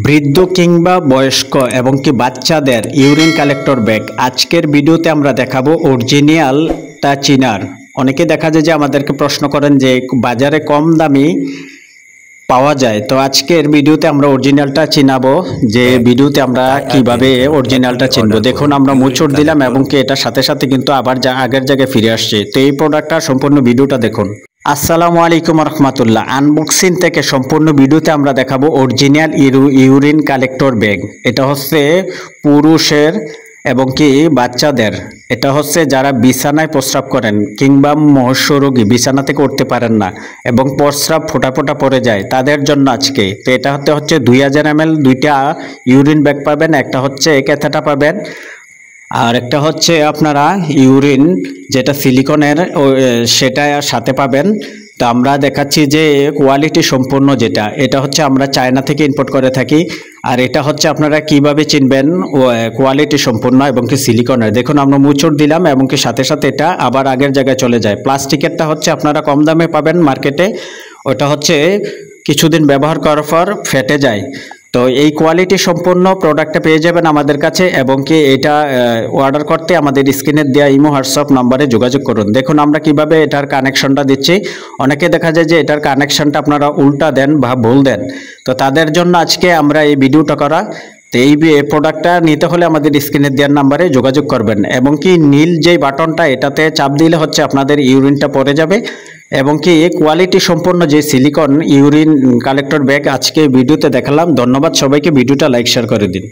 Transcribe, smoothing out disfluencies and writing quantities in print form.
বৃদ্ধ কিংবা বয়স্ক এবং কি বাচ্চাদের ইউরিন কালেক্টর ব্যাগ আজকের ভিডিওতে আমরা দেখাবো অরিজিনালটা চিনার। অনেকে দেখা যায় যে আমাদেরকে প্রশ্ন করেন যে বাজারে কম দামি পাওয়া যায়, তো আজকের ভিডিওতে আমরা অরিজিনালটা চিনাবো। যে ভিডিওতে আমরা কিভাবে অরিজিনালটা চিনবো, দেখুন আমরা মোচড় দিলাম এবং কি এটার সাথে সাথে কিন্তু আবার আগের জায়গায় ফিরে আসছে। তো এই প্রোডাক্টটা সম্পূর্ণ ভিডিওটা দেখুন। আসসালামু আলাইকুম রহমতুল্লাহ। আনবক্সিং থেকে সম্পূর্ণ ভিডিওতে আমরা দেখাবো অরিজিনাল ইউরিন কালেক্টর ব্যাগ। এটা হচ্ছে পুরুষের এবং কি বাচ্চাদের। এটা হচ্ছে যারা বিছানায় প্রস্রাব করেন কিংবা মহস্য রোগী, বিছানা থেকে উঠতে পারেন না এবং প্রস্রাব ফোটা ফোটা পড়ে যায়, তাদের জন্য আজকে। তো এটা হচ্ছে 2000 ml দুইটা ইউরিন ব্যাগ পাবেন, একটা হচ্ছে ক্যাথেটা পাবেন আর একটা হচ্ছে আপনারা ইউরিন যেটা সিলিকনের সেটা সাথে পাবেন। তো আমরা দেখাচ্ছি যে কোয়ালিটি সম্পূর্ণ যেটা, এটা হচ্ছে আমরা চায়না থেকে ইম্পোর্ট করে থাকি। আর এটা হচ্ছে আপনারা কিভাবে চিনবেন কোয়ালিটি সম্পূর্ণ এবং কি সিলিকনের। দেখুন আমরা মুচড় দিলাম এবং কি সাথে সাথে এটা আবার আগের জায়গায় চলে যায়। প্লাস্টিকেরটা হচ্ছে আপনারা কম দামে পাবেন মার্কেটে, ওটা হচ্ছে কিছুদিন ব্যবহার করার পর ফেটে যায়। তো এই কোয়ালিটি সম্পন্ন প্রোডাক্টটা পেয়ে যাবেন আমাদের কাছে এবং কি এটা অর্ডার করতে আমাদের স্ক্রিনে দেওয়া ইমো হোয়াটসঅ্যাপ নম্বরে যোগাযোগ করুন। দেখুন আমরা কিভাবে এটার কানেকশনটা দিচ্ছি। অনেকে দেখা যায় যে এটার কানেকশনটা আপনারা উল্টা দেন বা ভুল দেন, তো তাদের জন্য আজকে আমরা এই ভিডিওটা করা। তো এই প্রোডাক্টটা নিতে হলে আমাদের স্ক্রিনে দেওয়ার নাম্বারে যোগাযোগ করবেন এবং কি নীল যে বাটনটা এটাতে চাপ দিলে হচ্ছে আপনাদের ইউরিনটা পড়ে যাবে এবং কি কোয়ালিটি সম্পন্ন যে সিলিকন ইউরিন কালেক্টর ব্যাগ আজকে ভিডিওতে দেখালাম। ধন্যবাদ সবাইকে, ভিডিওটা লাইক শেয়ার করে দিন।